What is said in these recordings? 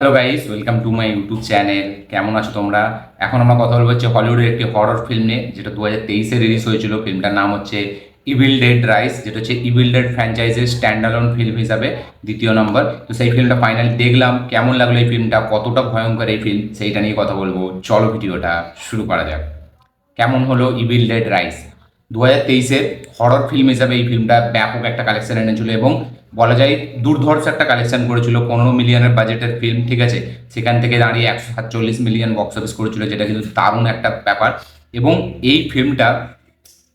Hello guys, welcome to my YouTube channel. কেমন আছো তোমরা? এখন আমরা কথা বলবো হচ্ছে হলিউডের একটি হরর ফিল্ম নিয়ে, যেটা 2023-এ রিলিজ হয়েছিল। ফিল্মটার নাম হচ্ছে ইভিল ডেড রাইস, যেটা হচ্ছে ইভিল ডেড ফ্র্যাঞ্চাইজের স্ট্যান্ড অ্যালোন ফিল্ম হিসাবে দ্বিতীয় নম্বর। তো সেই ফিল্মটা ফাইনালি দেখলাম। কেমন লাগলো এই ফিল্মটা, কতটা ভয়ঙ্কর এই ফিল্ম, সেইটা নিয়ে কথা বলবো। চলো ভিডিওটা শুরু করা যাক। কেমন হলো ইভিল ডেড রাইস? 2023-এর হরর ফিল্ম হিসাবে এই ফিল্মটা ব্যাপক একটা কালেকশন এনেছিল এবং বলা যায় দুর্ধর্ষ একটা কালেকশন করেছিল। 15 মিলিয়নের বাজেটের ফিল্ম, ঠিক আছে, সেখান থেকে দাঁড়িয়ে 147 মিলিয়ন বক্স অফিস করেছিল, যেটা কিন্তু দারুণ একটা ব্যাপার। এবং এই ফিল্মটা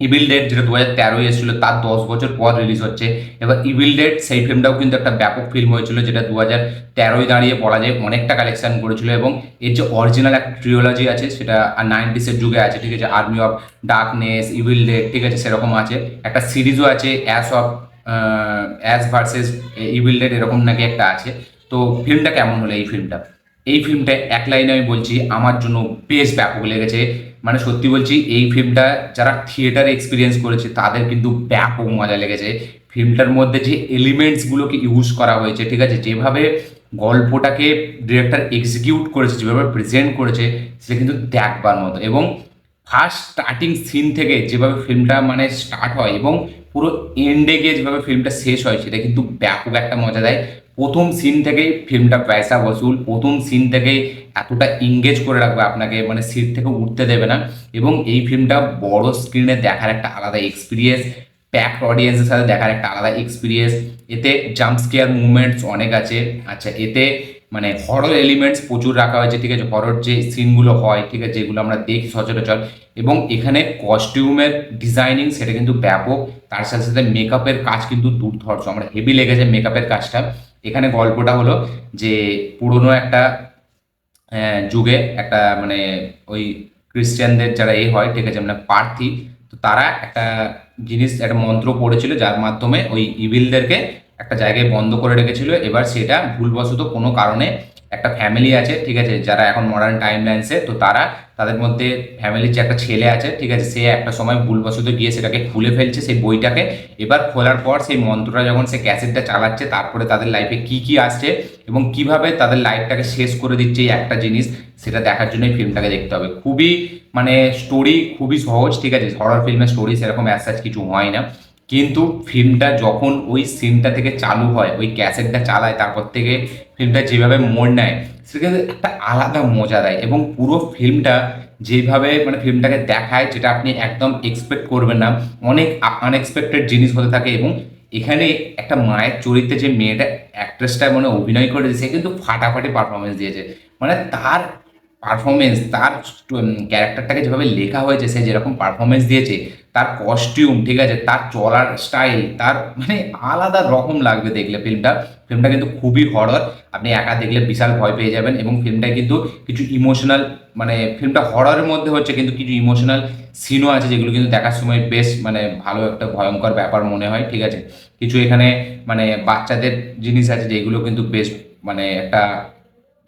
ইভিল ডেড, যেটা 2013 এসেছিল, তার 10 বছর পর রিলিজ হচ্ছে। এবার ইভিল ডেড সেই ফিল্মটাও কিন্তু একটা ব্যাপক ফিল্ম হয়েছিল, যেটা 2013 দাঁড়িয়ে বলা যায় অনেকটা কালেকশন করেছিল। এবং এর যে অরিজিনাল একটা ট্রিওলজি আছে, সেটা 90s-এর যুগে আছে, ঠিক আছে, army of darkness, evil dead, ঠিক আছে, সেরকম আছে। একটা সিরিজও আছে, অ্যাস ভার্সেস ইভিল ডেড, এরকম নাকি একটা আছে। তো ফিল্মটা কেমন হলো এই ফিল্মটা? এই ফিল্মটা এক লাইনে আমি বলছি, আমার জন্য বেশ ব্যাপক লেগেছে। মানে সত্যি বলছি, এই ফিল্মটা যারা থিয়েটার এক্সপিরিয়েন্স করেছে তাদের কিন্তু ব্যাপক মজা লেগেছে। ফিল্মটার মধ্যে যে এলিমেন্টসগুলোকে ইউজ করা হয়েছে, ঠিক আছে, যেভাবে গল্পটাকে ডিরেক্টর এক্সিকিউট করেছে, যেভাবে প্রেজেন্ট করেছে, সেটা কিন্তু দেখবার মতো। এবং ফার্স্ট স্টার্টিং সিন থেকে যেভাবে ফিল্মটা মানে স্টার্ট হয় এবং পুরো এন্ডে গিয়ে যেভাবে ফিল্মটা শেষ হয়, সেটা কিন্তু ব্যাপক একটা মজা দেয়। প্রথম সিন থেকেই ফিল্মটা পয়সা বসুল। প্রথম সিন থেকেই এতটা এঙ্গেজ করে রাখবে আপনাকে, মানে সিট থেকে উঠতে দেবে না। এবং এই ফিল্মটা বড় স্ক্রিনে দেখার একটা আলাদা এক্সপিরিয়েন্স, প্যাকড অডিয়েন্সের সাথে দেখার একটা আলাদা এক্সপিরিয়েন্স। এতে জাম্প স্কেয়ার মুভমেন্টস অনেক আছে। আচ্ছা, এতে মানে হরর এলিমেন্টস প্রচুর রাখা হয়েছে, ঠিক আছে, হরর যে সিনগুলো হয়, ঠিক আছে, যেগুলো আমরা দেখি সচরাচর। এবং এখানে কস্টিউমের ডিজাইনিং সেটা কিন্তু ব্যাপক। তার সাথে সাথে মেকআপের কাজ কিন্তু দুর্ধর্ষ, আমার হেভি লেগেছে মেকআপের কাজটা। এখানে গল্পটা হলো যে পুরনো একটা যুগে একটা মানে ওই ক্রিশ্চিয়ানদের যারা হয়, ঠিক আছে, মানে প্রার্থী, তো তারা একটা জিনিস, একটা মন্ত্র পড়েছিল, যার মাধ্যমে ওই ইভিলদেরকে একটা জায়গায় বন্ধ করে রেখেছিল। এবার সেটা ভুলবশত কোনো কারণে একটা ফ্যামিলি আছে, ঠিক আছে, যারা এখন মডার্ন টাইম লাইন্সে, তো তারা তাদের মধ্যে ফ্যামিলির যে একটা ছেলে আছে, ঠিক আছে, সে একটা সময় ভুলবশত গিয়ে সেটাকে খুলে ফেলছে, সেই বইটাকে। এবার খোলার পর সেই মন্ত্রটা যখন সে ক্যাসেটটা চালাচ্ছে, তারপরে তাদের লাইফে কি কি আসছে এবং কিভাবে তাদের লাইফটাকে শেষ করে দিচ্ছে এই একটা জিনিস, সেটা দেখার জন্য এই ফিল্মটাকে দেখতে হবে। খুবই মানে স্টোরি খুবই সহজ, ঠিক আছে, হরর ফিল্মের স্টোরি সেরকম অ্যাজ কিছু হয় না। কিন্তু ফিল্মটা যখন ওই সিনটা থেকে চালু হয়, ওই ক্যাসেটটা চালায়, তারপর থেকে ফিল্মটা যেভাবে মোড় নেয়, সেটা একটা আলাদা মজা দেয়। এবং পুরো ফিল্মটা যেভাবে মানে ফিল্মটাকে দেখায়, যেটা আপনি একদম এক্সপেক্ট করবেন না, অনেক আনএক্সপেক্টেড জিনিস হতে থাকে। এবং এখানে একটা মায়ের চরিত্রে যে মেয়েটা অ্যাক্ট্রেসটা মানে অভিনয় করেছে, সে কিন্তু ফাটাফাটি পারফরমেন্স দিয়েছে। মানে তার পারফরমেন্স, তার ক্যারেক্টারটাকে যেভাবে লেখা হয়েছে, সে যেরকম পারফরমেন্স দিয়েছে, তার কস্টিউম, ঠিক আছে, তার চলার স্টাইল, তার মানে আলাদা রকম লাগবে দেখলে ফিল্মটা। ফিল্মটা কিন্তু খুবই হরর, আপনি একা দেখলে বিশাল ভয় পেয়ে যাবেন। এবং ফিল্মটায় কিন্তু কিছু ইমোশনাল, মানে ফিল্মটা হররের মধ্যে হচ্ছে, কিন্তু কিছু ইমোশনাল সিনও আছে, যেগুলো কিন্তু দেখার সময় বেশ মানে ভালো একটা ভয়ঙ্কর ব্যাপার মনে হয়, ঠিক আছে। কিছু এখানে মানে বাচ্চাদের জিনিস আছে, যেগুলো কিন্তু বেশ মানে একটা,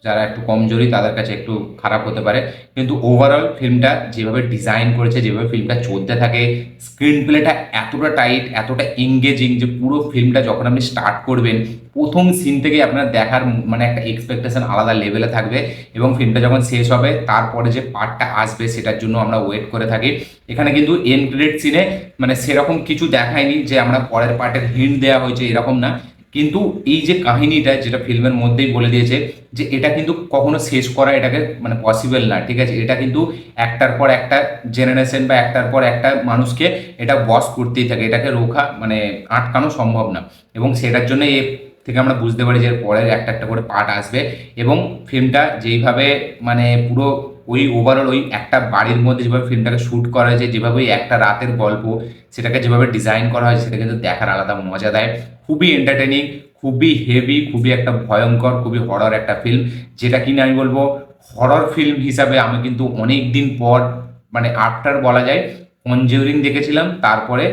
যারা একটু কমজোরি তাদের কাছে একটু খারাপ হতে পারে। কিন্তু ওভারঅল ফিল্মটা যেভাবে ডিজাইন করেছে, যেভাবে ফিল্মটা চলতে থাকে, স্ক্রিন প্লেটা এতটা টাইট, এতটা এঙ্গেজিং, যে পুরো ফিল্মটা যখন আপনি স্টার্ট করবেন, প্রথম সিন থেকেই আপনার দেখার মানে একটা এক্সপেকটেশন আলাদা লেভেলে থাকবে। এবং ফিল্মটা যখন শেষ হবে, তারপরে যে পার্টটা আসবে, সেটার জন্য আমরা ওয়েট করে থাকি। এখানে কিন্তু এন্ড ক্রেডিট সিনে মানে সেরকম কিছু দেখায়নি যে আমরা পরের পার্টের হিন্ট দেওয়া হয়েছে, এরকম না। কিন্তু এই যে কাহিনীটা, যেটা ফিল্মের মধ্যেই বলে দিয়েছে যে এটা কিন্তু কখনো শেষ করা এটাকে মানে পসিবল না, ঠিক আছে, এটা কিন্তু একটার পর একটা জেনারেশন বা একটার পর একটা মানুষকে এটা বস করতেই থাকে, এটাকে রোখা মানে আটকানো সম্ভব না। এবং সেটার জন্য এ থেকে আমরা বুঝতে পারি যে পরের একটা একটা করে পার্ট আসবে। এবং ফিল্মটা যেইভাবে মানে পুরো ওই ওভারঅল ওই একটা বাড়ির মধ্যে যেভাবে ফিল্মটাকে শ্যুট করা হয়েছে, যেভাবে ওই একটা রাতের গল্প, সেটাকে যেভাবে ডিজাইন করা হয়, সেটা কিন্তু দেখার আলাদা মজা দেয়। খুবই এন্টারটেনিং, খুবই হেভি, খুবই একটা ভয়ঙ্কর, খুবই হরর একটা ফিল্ম। যেটা কিনা আমি বলবো হরর ফিল্ম হিসাবে আমি কিন্তু অনেক দিন পর মানে আফটার বলা যায় কনজিউরিং দেখেছিলাম। তারপরে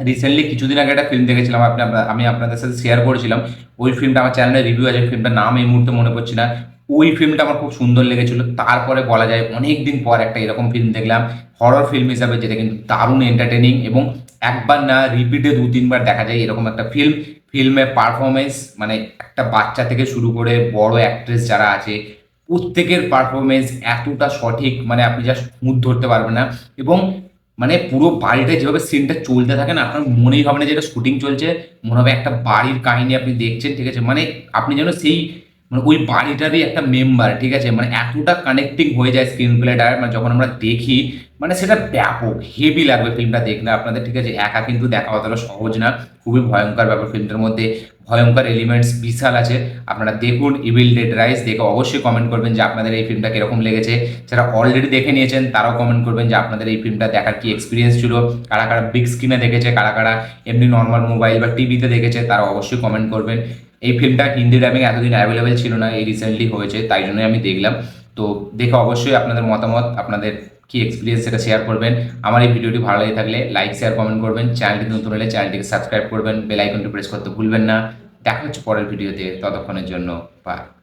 রিসেন্টলি কিছুদিন আগে একটা ফিল্ম দেখেছিলাম, আমি আপনাদের সাথে শেয়ার করেছিলাম। ওই ফিল্মটা আমার চ্যানেলে রিভিউ আছে, ফিল্মটার নাম এই মুহূর্তে মনে পড়ছে না। ওই ফিল্মটা আমার খুব সুন্দর লেগেছিল। তারপরে বলা যায় অনেক দিন পর একটা এরকম ফিল্ম দেখলাম হরর ফিল্ম হিসাবে, যেটা কিন্তু দারুণ এন্টারটেনিং এবং একবার না রিপিটে 2-3 বার দেখা যায় এরকম একটা ফিল্মে পারফরমেন্স মানে একটা বাচ্চা থেকে শুরু করে বড় অ্যাক্ট্রেস যারা আছে প্রত্যেকের পারফরমেন্স এতটা সঠিক মানে আপনি জাস্ট মুড ধরতে পারবেন না। এবং মানে পুরো বাড়িটা যেভাবে সিনটা চলতে থাকে না আপনার মনেই হবে না যে এটা শুটিং চলছে, মনে হবে একটা বাড়ির কাহিনী আপনি দেখছেন, ঠিক আছে? মানে আপনি যেন সেই মানে ওই বাড়িটারই একটা মেম্বার, ঠিক আছে? মানে এতটা কানেক্টিং হয়ে যায় স্ক্রিন প্লেটা মানে যখন আমরা দেখি, মানে সেটা ব্যাপক হেভি লাগবে ফিল্মটা দেখলে আপনাদের, ঠিক আছে? একা কিন্তু দেখা অতটা সহজ না, খুবই ভয়ঙ্কর ব্যাপার, ফিল্মটার মধ্যে ভয়ঙ্কর এলিমেন্টস বিশাল আছে। আপনারা দেখুন ইভিল ডেড রাইজ, দেখে অবশ্যই কমেন্ট করবেন যে আপনাদের এই ফিল্মটা কিরকম লেগেছে। যারা অলরেডি দেখে নিয়েছেন তারাও কমেন্ট করবেন যে আপনাদের এই ফিল্মটা দেখার কি এক্সপিরিয়েন্স ছিল, কারা কারা বিগ স্ক্রিনে দেখেছে, কারা কারা এমনি নর্মাল মোবাইল বা টিভিতে দেখেছে, তারা অবশ্যই কমেন্ট করবেন। এই ফিল্মটা হিন্দি ডাবিং এতদিন অ্যাভেলেবেল ছিল না, এই রিসেন্টলি হয়েছে, তাই জন্যই আমি দেখলাম। তো দেখে অবশ্যই আপনাদের মতামত, আপনাদের কি এক্সপিরিয়েন্স সেটা শেয়ার করবেন। আমার এই ভিডিওটি ভালো লেগে থাকলে লাইক শেয়ার কমেন্ট করবেন, চ্যানেলটি নতুন হলে চ্যানেলটিকে সাবস্ক্রাইব করবেন, বেল আইকনটি প্রেস করতে ভুলবেন না। দেখা হচ্ছে পরের ভিডিওতে, ততক্ষণের জন্য বাই।